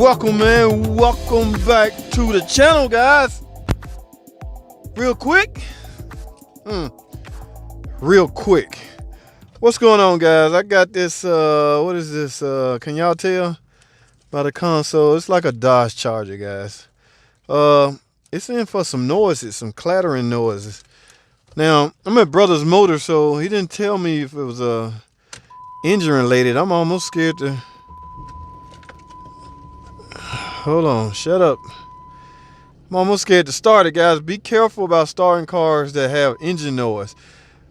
Welcome, man. Welcome back to the channel, guys. Real quick. Real quick. What's going on, guys? I got this, what is this? Can y'all tell by the console? It's like a Dodge Charger, guys. It's in for some noises, some clattering noises. Now, I'm at Brother's Motor, so he didn't tell me if it was engine related. I'm almost scared to... Hold on, shut up. I'm almost scared to start it, guys. Be careful about starting cars that have engine noise.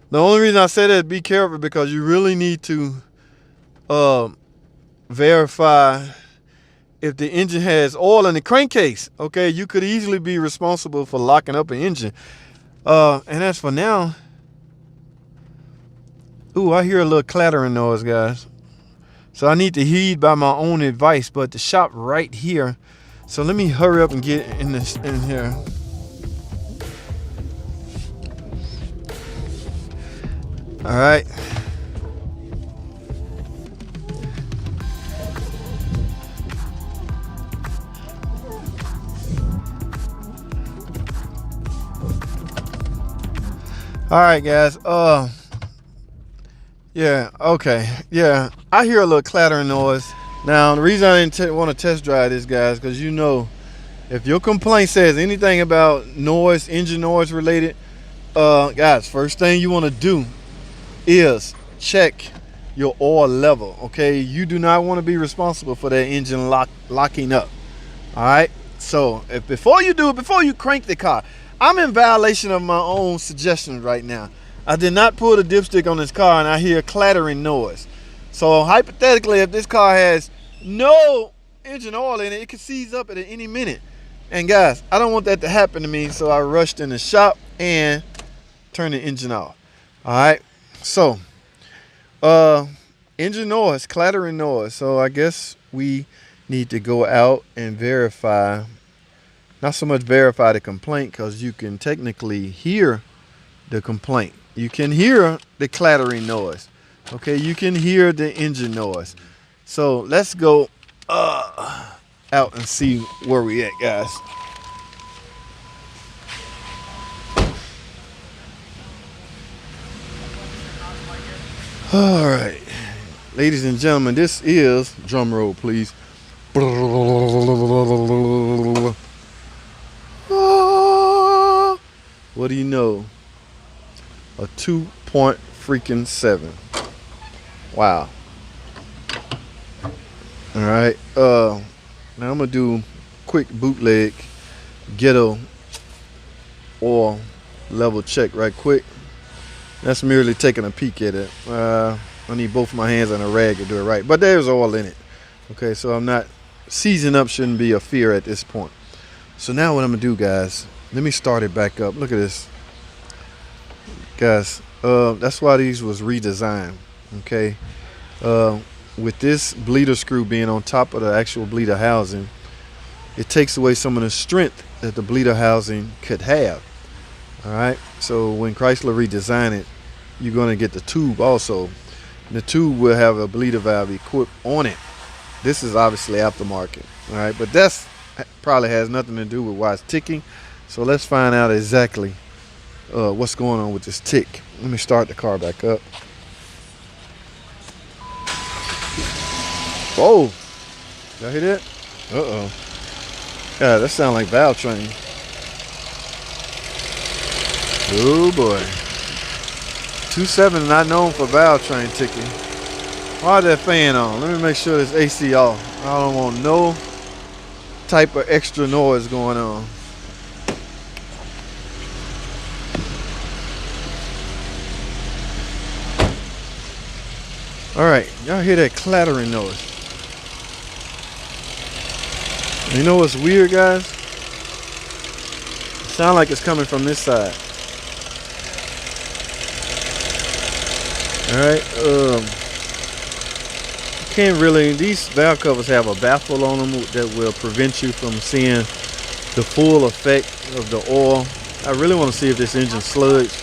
The only reason I say that is be careful because you really need to verify if the engine has oil in the crankcase. Okay, you could easily be responsible for locking up an engine. And as for now, ooh, I hear a little clattering noise, guys. So I need to heed by my own advice, but the shop right here. So let me hurry up and get in here. All right. All right, guys. Yeah, okay. Yeah, I hear a little clattering noise. Now, the reason I didn't want to test drive this, guys, because you know, if your complaint says anything about noise, engine noise related, guys, first thing you want to do is check your oil level, okay? You do not want to be responsible for that engine locking up, all right? So, before you do it, before you crank the car, I'm in violation of my own suggestions right now. I did not pull the dipstick on this car and I hear clattering noise. So hypothetically, if this car has no engine oil in it, it could seize up at any minute. And guys, I don't want that to happen to me, so I rushed in the shop and turned the engine off. All right, so engine noise, clattering noise. So I guess we need to go out and verify, not so much verify the complaint, because you can technically hear the complaint. You can hear the clattering noise. Okay, you can hear the engine noise. So let's go out and see where we at, guys. All right, ladies and gentlemen, this is, drum roll please. What do you know? A 2.7. Wow. All right. Now I'm gonna do quick bootleg ghetto oil level check right quick. That's merely taking a peek at it. I need both my hands and a rag to do it right, but there's oil in it. Okay, so I'm not seizing up. Shouldn't be a fear at this point. So now what I'm gonna do, guys? Let me start it back up. Look at this. Guys, that's why these was redesigned, okay? With this bleeder screw being on top of the actual bleeder housing, it takes away some of the strength that the bleeder housing could have, all right? So when Chrysler redesigned it, you're gonna get the tube also. And the tube will have a bleeder valve equipped on it. This is obviously aftermarket, all right? But that's probably has nothing to do with why it's ticking. So let's find out exactly what's going on with this tick. Let me start the car back up. Whoa, y'all hear that? Uh-oh. God, that sounds like valve train. Oh boy. 2.7 is not known for valve train ticking. Why is that fan on? Let me make sure this AC off. I don't want no type of extra noise going on. All right, y'all hear that clattering noise? You know what's weird, guys? It sounds like it's coming from this side. All right, can't really, these valve covers have a baffle on them that will prevent you from seeing the full effect of the oil. I really want to see if this engine's sludge.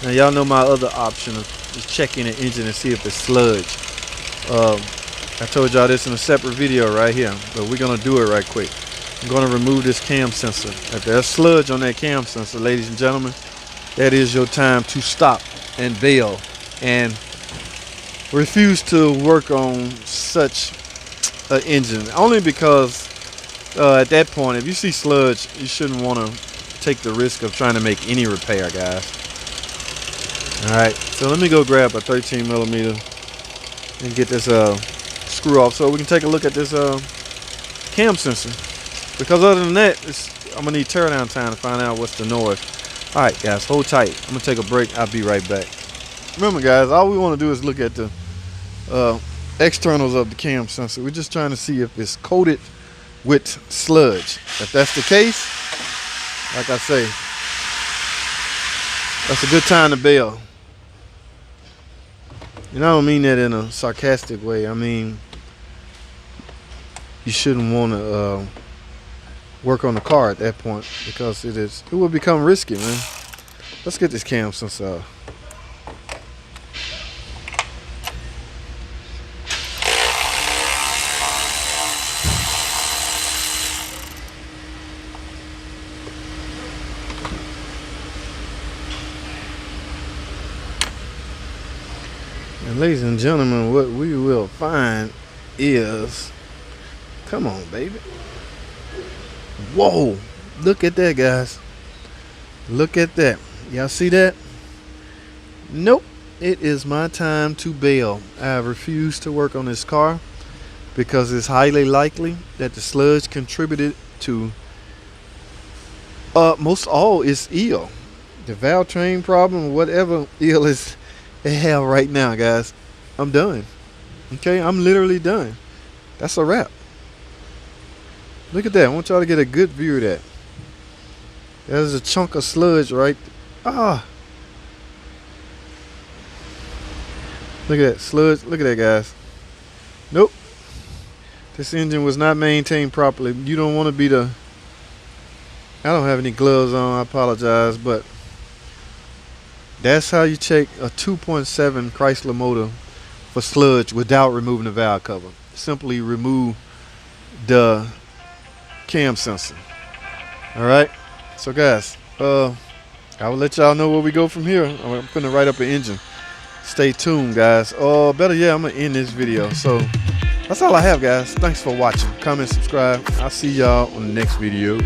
Now y'all know my other option of just checking the engine and see if it's sludge. I told y'all this in a separate video right here, but we're gonna do it right quick. I'm gonna remove this cam sensor. If there's sludge on that cam sensor, ladies and gentlemen, that is your time to stop and bail and refuse to work on such an engine. Only because at that point, if you see sludge, you shouldn't want to take the risk of trying to make any repair, guys. Alright, so let me go grab a 13 millimeter and get this screw off so we can take a look at this cam sensor. Because other than that, I'm going to need teardown time to find out what's the noise. Alright guys, hold tight. I'm going to take a break. I'll be right back. Remember guys, all we want to do is look at the externals of the cam sensor. We're just trying to see if it's coated with sludge. If that's the case, like I say, that's a good time to bail. And I don't mean that in a sarcastic way. I mean, you shouldn't want to work on the car at that point because it will become risky, man. Let's get this cam sensor. And ladies and gentlemen, what we will find is, come on, baby. Whoa, look at that, guys. Look at that. Y'all see that? Nope. It is my time to bail. I refuse to work on this car because it's highly likely that the sludge contributed to most all is ill. The valve train problem, whatever ill is they have right now, guys. I'm done. Okay, I'm literally done. That's a wrap. Look at that. I want y'all to get a good view of that. There's a chunk of sludge right. Ah. Look at that sludge. Look at that, guys. Nope. This engine was not maintained properly. You don't want to be the. I don't have any gloves on. I apologize, but that's how you check a 2.7 Chrysler motor for sludge without removing the valve cover. Simply remove the cam sensor. Alright, so guys, I will let y'all know where we go from here. I'm gonna write up an engine. Stay tuned, guys. Better yet, I'm gonna end this video. So that's all I have, guys. Thanks for watching. Comment, subscribe. I'll see y'all on the next video.